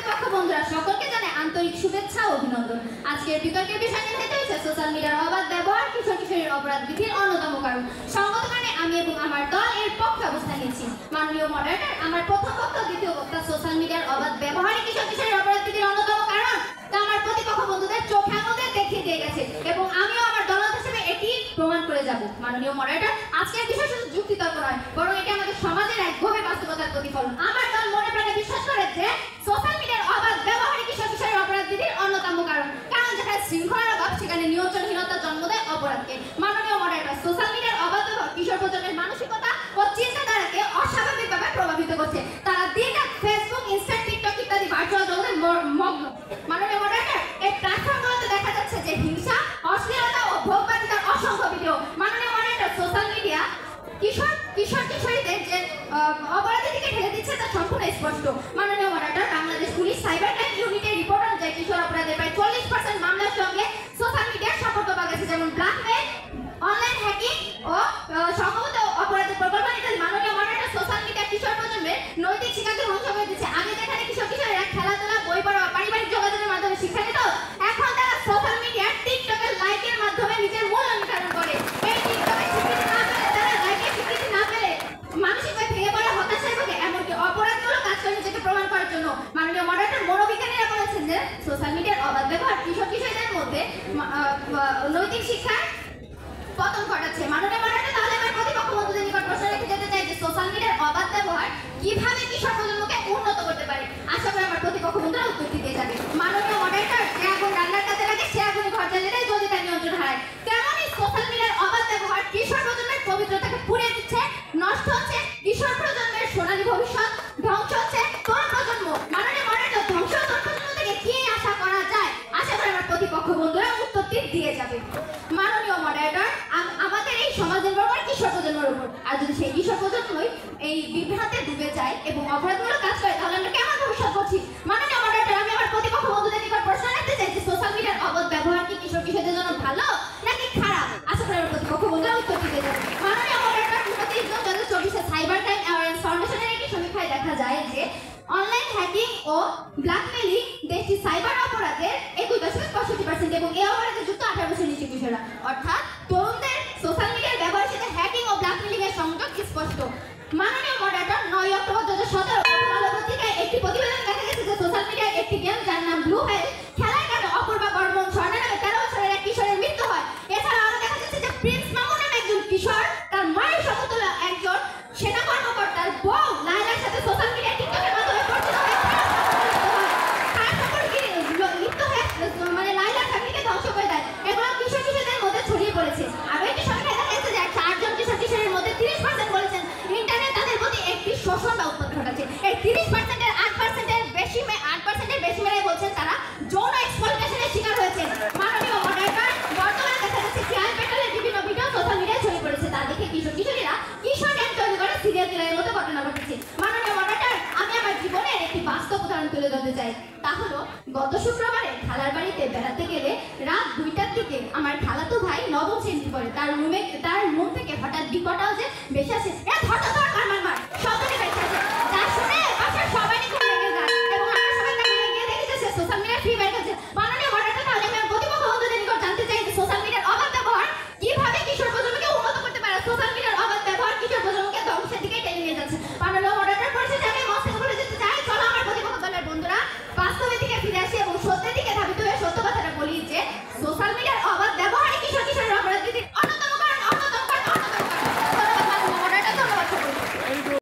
বন্ধুরা সকলকে জানাই আন্তরিক শুভেচ্ছা ও অভিনন্দন। আজকের বিতর্কের বিষয় নির্ধারিত হয়েছে সোশ্যাল মিডিয়ার অবাধ ব্যবহার কিশোর কিশোরীর অপরাধ বৃদ্ধির অন্যতম কারণ। সঙ্গত কারণে আমি এবং আমার দল এর পক্ষে অবস্থান নিয়েছি। মাননীয় মডারেটর, আমার প্রথম বক্তা দ্বিতীয় বক্তা সোশ্যাল মিডিয়ার অবাধ ব্যবহারই কিশোর কিশোরীর অপরাধ বৃদ্ধির অন্যতম কারণ তা আমার প্রতিপক্ষ বন্ধুদের চোখে আঙুলে দেখিয়ে দিয়ে গেছে এবং আমিও আমার দল হিসেবে এটি প্রমাণ করে যাব। মাননীয় মডারেটর, আজকের বিষয় শুধু যুক্তিতর্ক নয়, বরং এটি আমাদের সমাজের এক গভীর বাস্তবতার প্রতিফলন। আমার দল মনে প্রাণে বিশ্বাস করে যে সোশ্যাল মিডিয়ার অবাধ ব্যবহারই কিশোর কিশোরীর অপরাধ বৃদ্ধির অন্যতম কারণ। কারণ যেখানে শৃঙ্খলার অভাব সেখানে নিয়ন্ত্রণহীনতা জন্ম দেয় অপরাধকে। মাননীয় মডারেটর, সোশ্যাল মিডিয়ার অবাধ ব্যবহার কিশোর প্রজন্মের মানসিকতা ও চিন্তাধারাকে অস্বাভাবিকভাবে প্রভাবিত করছে। তারা দিনরাত ফেসবুক, ইনস্টা, টিকটক ইত্যাদি ভার্চুয়াল জগতে মগ্ন। মাননীয় মডারেটর, এই প্ল্যাটফর্মগুলোতে দেখা যাচ্ছে যে হিংসা, অশ্লীলতা ও ভোগবাদিতার অসংখ্য ভিডিও। মাননীয় মডারেটর, সোশ্যাল মিডিয়া কিশোর কিশোরীদের যে অপরাধের দিকে ঠেলে দিচ্ছে তা সম্পূর্ণ স্পষ্ট। মাননীয় moderator, Bangladesh police cyber crime ইউনিটের রিপোর্ট অনুযায়ী কিশোর অপরাধের প্রায় 40% মামলার সঙ্গে সোশ্যাল মিডিয়ার সম্পর্ক পাওয়া গেছে, যেমন ব্ল্যাকমেইল, অনলাইন হ্যাকিং ও সম্ভবত অপরাধের প্রকল্প ইত্যাদি। মাননীয় মডারেটর, সোশ্যাল মিডিয়া কিশোর প্রজন্মের নৈতিক শিক্ষাকে ধ্বংস করে দিচ্ছে। আগে যেখানে কিশোর কিশোরীরা খেলাধুলা, বই পড়া, পারিবারিক যোগাযোগের মাধ্যমে শিক্ষা নিত, এখন তারা সোশ্যাল মিডিয়ার টিকটকের লাইকের মাধ্যমে নিজের মূল্য নির্ধারণ করে। এই টিকটকের স্বীকৃতি না পেলে, তারা লাইকের স্বীকৃতি না পেলে মানসিকভাবে ভেঙে পড়ে হতাশায় ভোগে, এমনকি অপরাধমূলক কাজ করে নিজেকে প্রমাণ করার জন্য। মাননীয় মডারেটর, মনোবিজ্ঞানীরা বলেছেন যে সোশ্যাল মিডিয়ার অবাধ ব্যবহার কিশোর কিশোরীদের মধ্যে নৈতিক শিক্ষার পতন ঘটাচ্ছে। মাননীয় মডারেটর, তাহলে আমার প্রতিপক্ষ বন্ধুদের নিকট প্রশ্ন রেখে যেতে চাই যে সোশ্যাল মিডিয়ার অবাধ ব্যবহার কিভাবে কিশোর প্রজন্মকে উন্নত করতে পারে। আশা করি আমার প্রতিপক্ষ বন্ধুরা উত্তর দিতে যাবে। মাননীয় মডারেটর, যে আগুন রান্নার কাজে লাগে সে আগুন ঘর জ্বালিয়ে যদি তার নিয়ন্ত্রণ হারায়, তেমনই সোশ্যাল মিডিয়ার অবাধ ব্যবহার কিশোর প্রজন্মের পবিত্রতাকে পুড়িয়ে দিচ্ছে, নষ্ট হচ্ছে কিশোর প্রজন্মের সোনালী ভবিষ্যৎ, ধ্বংস হচ্ছে তরুণ প্রজন্ম। মাননীয় মডারেটর, ধ্বংস তরুণ প্রজন্ম থেকে কি আশা করা যায়? আশা করি আমার প্রতিপক্ষ বন্ধুরা উত্তরটি দিয়ে যাবে। মাননীয় মডারেটর, আমাদের এই সমাজ নির্ভর করে কিশোর প্রজন্মের উপর, আর যদি সেই কিশোর প্রজন্মই এই বিভ্রান্তে ডুবে যায় এবং অপরাধমূলক কাজ করে, তাহলে আমরা কেমন ভবিষ্যৎ করছি? মাননীয় মডারেটর, আমি আমার প্রতিপক্ষ বন্ধুদের নিকট প্রশ্ন রাখতে চাই যে সোশ্যাল মিডিয়ার অবাধ ব্যবহার কি কিশোর কিশোরদের জন্য ভালো নাকি খারাপ? আশা করি আমার প্রতিপক্ষ বন্ধুরা উত্তর দিতে যাবে। মাননীয় মডারেটর, 2023 সাইবার ক্রাইম অ্যাওয়ারনেস ফাউন্ডেশনের একটি সমীক্ষায় দেখা যায় যে অনলাইন হ্যাকিং ও ব্ল্যাকমেইলিং দেশটির সাইবার অপরাধের 21.65% এবং এই অপরাধে যুক্ত 18 বছর নিচে কিশোররা, অর্থাৎ তরুণদের সোশ্যাল মিডিয়ার ব্যবহারের সাথে হ্যাকিং ও ব্ল্যাকমেইলিং এর সংযোগ স্পষ্ট। মাননীয় মডারেটর, 9 অক্টোবর 2017 আলো পত্রিকায় একটি প্রতিবেদন দেখা গেছে যে সোশ্যাল মিডিয়ার একটি গেম যার নাম ব্লু হেল খেলার কারণে অপূর্বা বর্মন স্বর্ণা নামে 13 বছরের এক কিশোরের মৃত্যু হয়। এছাড়া আরো দেখা যাচ্ছে যে প্রিন্স মামু নামে একজন কিশোর তার মায়ের সমতুল্য একজন সেনা কর্মকর্তার বউ লাইলার সাথে সোশ্যাল মিডিয়া টিকটকের মাধ্যমে পরিচিত হয়ে মানে লাইলার ফ্যামিলিকে ধ্বংস করে দেয়। এগুলো কিশোর কিশোরদের মধ্যে ছড়িয়ে পড়েছে। আর একটি সংখ্যা দেখা গেছে যে 8জন কিশোর কিশোরের মধ্যে 30% বলেছেন ইন্টারনেট তাদের প্রতি একটি শোষণ বা উৎপাত ঘটাচ্ছে। এই 30%-এর 8%-এর বেশি মেয়েরাই বলছেন তারা যৌন এক্সপ্লয়টেশনের শিকার হয়েছে। মাননীয় মডারেটর, বর্তমানে দেখা যাচ্ছে ক্রাইম পেট্রোলের বিভিন্ন ভিডিও সোশ্যাল মিডিয়ায় ছড়িয়ে পড়েছে, তা দেখে কিশোর কিশোরীরা কিশোর গ্যাং তৈরি করে সিরিয়াল কিলারের মতো ঘটনা ঘটেছে। মাননীয় মডারেটর, আমি আমার জীবনের একটি বাস্তব উদাহরণ তুলে ধরতে চাই। তা হলো গত শুক্রবারে খালার বাড়িতে বেড়াতে গেলে রাত 2টার দিকে আমার খালাতো ভাই নবম শ্রেণী পড়ে, তার রুম থেকে হঠাৎ বিকট আওয়াজে ভেসে আসে মার শব্দটি ভেসে আসে, যা শুনে পাশের সবাই খুব রেগে যায় এবং আমরা সবাই তাকে গিয়ে দেখেছি সে সোশ্যাল মিডিয়ায় ফ্রি